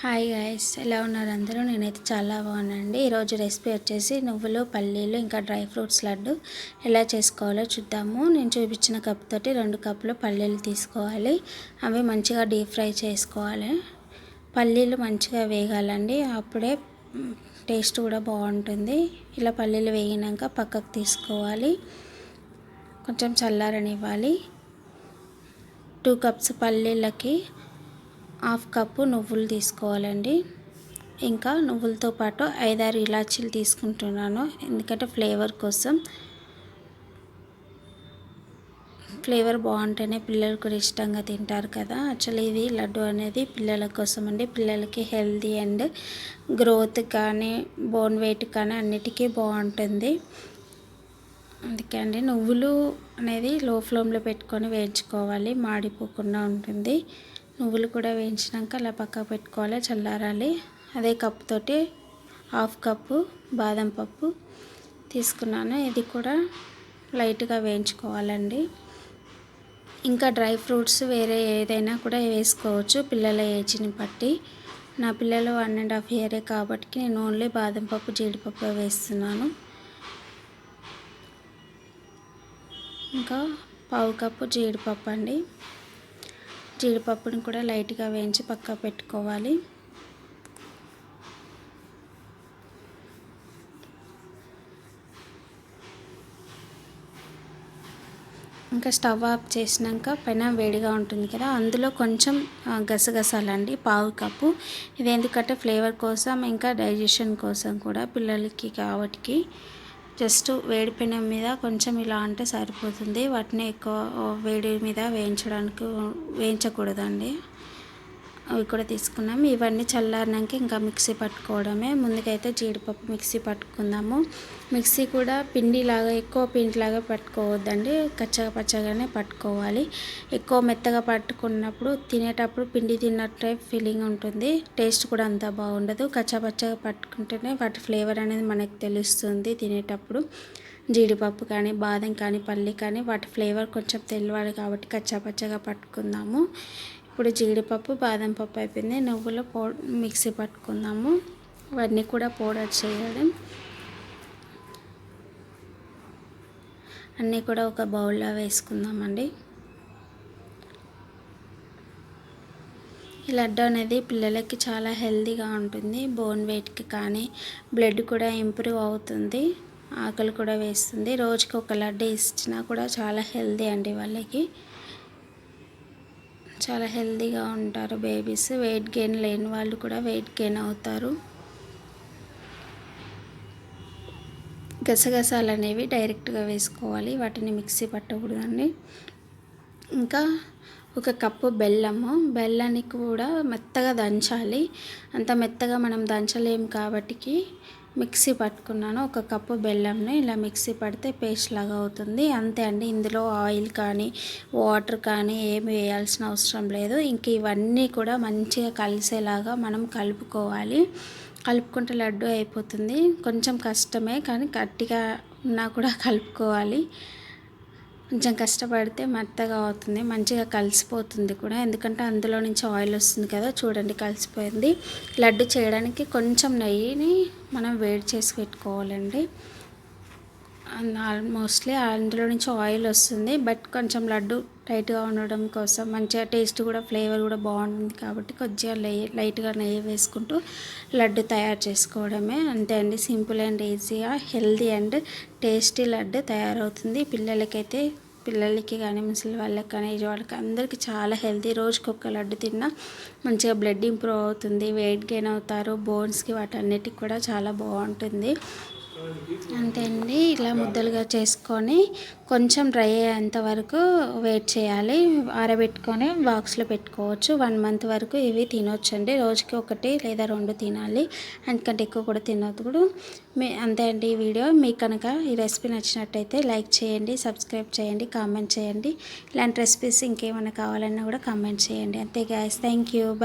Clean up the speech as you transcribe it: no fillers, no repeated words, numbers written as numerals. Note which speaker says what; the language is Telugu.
Speaker 1: హాయ్ గైస్, ఎలా ఉన్నారు అందరూ? నేనైతే చాలా బాగున్నానండి. ఈరోజు రెసిపీ వచ్చేసి నువ్వులు, పల్లీలు ఇంకా డ్రై ఫ్రూట్స్ లడ్డు ఎలా చేసుకోవాలో చూద్దాము. నేను చూపించిన కప్ తోటి 2 కప్పులు పల్లీలు తీసుకోవాలి. అవి మంచిగా డీప్ ఫ్రై చేసుకోవాలి. పల్లీలు మంచిగా వేగాలండి, అప్పుడే టేస్ట్ కూడా బాగుంటుంది. ఇలా పల్లీలు వేగినాక పక్కకు తీసుకోవాలి, కొంచెం చల్లారనివ్వాలి. 2 కప్స్ పల్లీలకి 1/2 కప్పు నువ్వులు తీసుకోవాలండి. ఇంకా నువ్వులతో పాటు 5-6 ఇలాచీలు తీసుకుంటున్నాను, ఎందుకంటే ఫ్లేవర్ కోసం. ఫ్లేవర్ బాగుంటేనే పిల్లలు కూడా ఇష్టంగా తింటారు కదా. యాక్చువల్లీ ఇది లడ్డు అనేది పిల్లల కోసం అండి. పిల్లలకి హెల్తీ అండ్ గ్రోత్ కానీ బోన్ వెయిట్ కానీ అన్నిటికీ బాగుంటుంది. అందుకే అండి నువ్వులు అనేది లో ఫ్లేమ్లో పెట్టుకొని వేయించుకోవాలి, మాడిపోకుండా ఉంటుంది. నువ్వులు కూడా వేయించినాక అలా పక్కకు పెట్టుకోవాలి, చల్లారాలి. అదే కప్పు తోటి 1/2 కప్పు బాదం పప్పు తీసుకున్నాను, ఇది కూడా లైట్గా వేయించుకోవాలండి. ఇంకా డ్రై ఫ్రూట్స్ వేరే ఏదైనా కూడా వేసుకోవచ్చు పిల్లల ఏజ్ని బట్టి. నా పిల్లలు 1.5 ఇయరే కాబట్టి నేను ఓన్లీ బాదం పప్పు, జీడిపప్పు వేస్తున్నాను. ఇంకా 1/2 కప్పు జీడిపప్పు అండి. జీడిపప్పుని కూడా లైట్గా వేయించి పక్క పెట్టుకోవాలి. ఇంకా స్టవ్ ఆఫ్ చేసినాక పైన వేడిగా ఉంటుంది కదా, అందులో కొంచెం గసగసాలండి 1/2 కప్పు. ఇది ఎందుకంటే ఫ్లేవర్ కోసం, ఇంకా డైజెషన్ కోసం కూడా పిల్లలకి కాబట్టి. జస్ట్ వేడి పెనం మీద కొంచెం ఇలా అంటే సరిపోతుంది. వాటిని ఎక్కువ వేడి మీద వేయించకూడదండి. అవి కూడా తీసుకున్నాం. ఇవన్నీ చల్లారినాక ఇంకా మిక్సీ పట్టుకోవడమే. ముందుకైతే జీడిపప్పు మిక్సీ పట్టుకుందాము. మిక్సీ కూడా పిండిలాగా ఎక్కువ పిండిలాగా పట్టుకోవద్దండి, కచ్చగా పచ్చగానే పట్టుకోవాలి. ఎక్కువ మెత్తగా పట్టుకున్నప్పుడు తినేటప్పుడు పిండి తిన్నట్టు ఫీలింగ్ ఉంటుంది, టేస్ట్ కూడా అంత బాగుండదు. కచ్చా పచ్చగా పట్టుకుంటేనే వాటి ఫ్లేవర్ అనేది మనకు తెలుస్తుంది తినేటప్పుడు. జీడిపప్పు కానీ, బాదం కానీ, పల్లి కానీ వాటి ఫ్లేవర్ కొంచెం తెలియాలి కాబట్టి కచ్చా పచ్చగా పట్టుకుందాము. ఇప్పుడు జీడిపప్పు, బాదం పప్పు అయిపోయింది. నువ్వుల మిక్సీ పట్టుకుందాము. ఇవన్నీ కూడా పౌడర్ చేయాలి. అన్నీ కూడా ఒక బౌల్లో వేసుకుందామండి. ఈ లడ్డు అనేది పిల్లలకి చాలా హెల్తీగా ఉంటుంది. బోన్ వెయిట్కి కానీ బ్లడ్ కూడా ఇంప్రూవ్ అవుతుంది, ఆకలి కూడా వేస్తుంది. రోజుకి ఒక లడ్డు ఇచ్చినా కూడా చాలా హెల్తీ అండి. వాళ్ళకి చాలా హెల్తీగా ఉంటారు బేబీస్. వెయిట్ గెయిన్ లేని వాళ్ళు కూడా వెయిట్ గెయిన్ అవుతారు. గసగసాలు అనేవి డైరెక్ట్గా వేసుకోవాలి, వాటిని మిక్సీ పట్టకూడదండి. ఇంకా 1 కప్పు బెల్లాన్ని కూడా మెత్తగా దంచాలి. అంత మెత్తగా మనం దంచలేము కాబట్టి మిక్సీ పట్టుకున్నాను. 1 కప్పు బెల్లంని ఇలా మిక్సీ పడితే పేస్ట్ లాగా అవుతుంది. అంతే అండి. ఇందులో ఆయిల్ కానీ వాటర్ కానీ ఏమి వేయాల్సిన అవసరం లేదు. ఇంక ఇవన్నీ కూడా మంచిగా కలిసేలాగా మనం కలుపుకోవాలి. కలుపుకుంటే లడ్డు అయిపోతుంది. కొంచెం కష్టమే కానీ గట్టిగా ఉన్నా కూడా కలుపుకోవాలి. కొంచెం కష్టపడితే మెత్తగా అవుతుంది, మంచిగా కలిసిపోతుంది కూడా, ఎందుకంటే అందులో నుంచి ఆయిల్ వస్తుంది కదా. చూడండి కలిసిపోయింది. లడ్డు చేయడానికి కొంచెం నెయ్యిని మనం వేడి చేసి పెట్టుకోవాలండి. ఆల్మోస్ట్లీ అందులో నుంచి ఆయిల్ వస్తుంది, బట్ కొంచెం లడ్డు టైట్గా ఉండడం కోసం, మంచిగా టేస్ట్ కూడా ఫ్లేవర్ కూడా బాగుంటుంది కాబట్టి కొద్దిగా లైట్గా నెయ్యి వేసుకుంటూ లడ్డు తయారు చేసుకోవడమే. అంతే అండి, సింపుల్ అండ్ ఈజీగా హెల్తీ అండ్ టేస్టీ లడ్డు తయారవుతుంది. పిల్లలకి కానీ ముసలి వాళ్ళకి కానీ ఏజ్ వాళ్ళకి అందరికీ చాలా హెల్తీ. రోజుకి 1 లడ్డు తిన్నా మంచిగా బ్లడ్ ఇంప్రూవ్ అవుతుంది, వెయిట్ గెయిన్ అవుతారు, బోన్స్కి వాటన్నిటికి కూడా చాలా బాగుంటుంది. అంతే అండి, ఇలా ముద్దలుగా చేసుకొని కొంచెం డ్రై అయ్యేంత వరకు వెయిట్ చేయాలి. ఆరబెట్టుకొని బాక్స్లో పెట్టుకోవచ్చు. 1 మంత్ వరకు ఇవి తినొచ్చండి. రోజుకి 1 లేదా 2 తినాలి, అందుకంటే ఎక్కువ కూడా తినొద్దు. అంతే అండి ఈ వీడియో. మీకు కనుక ఈ రెసిపీ నచ్చినట్టయితే లైక్ చేయండి, సబ్స్క్రైబ్ చేయండి, కామెంట్ చేయండి. ఇలాంటి రెసిపీస్ ఇంకేమైనా కావాలన్నా కూడా కామెంట్ చేయండి. అంతే గైస్, థ్యాంక్ యూ, బై.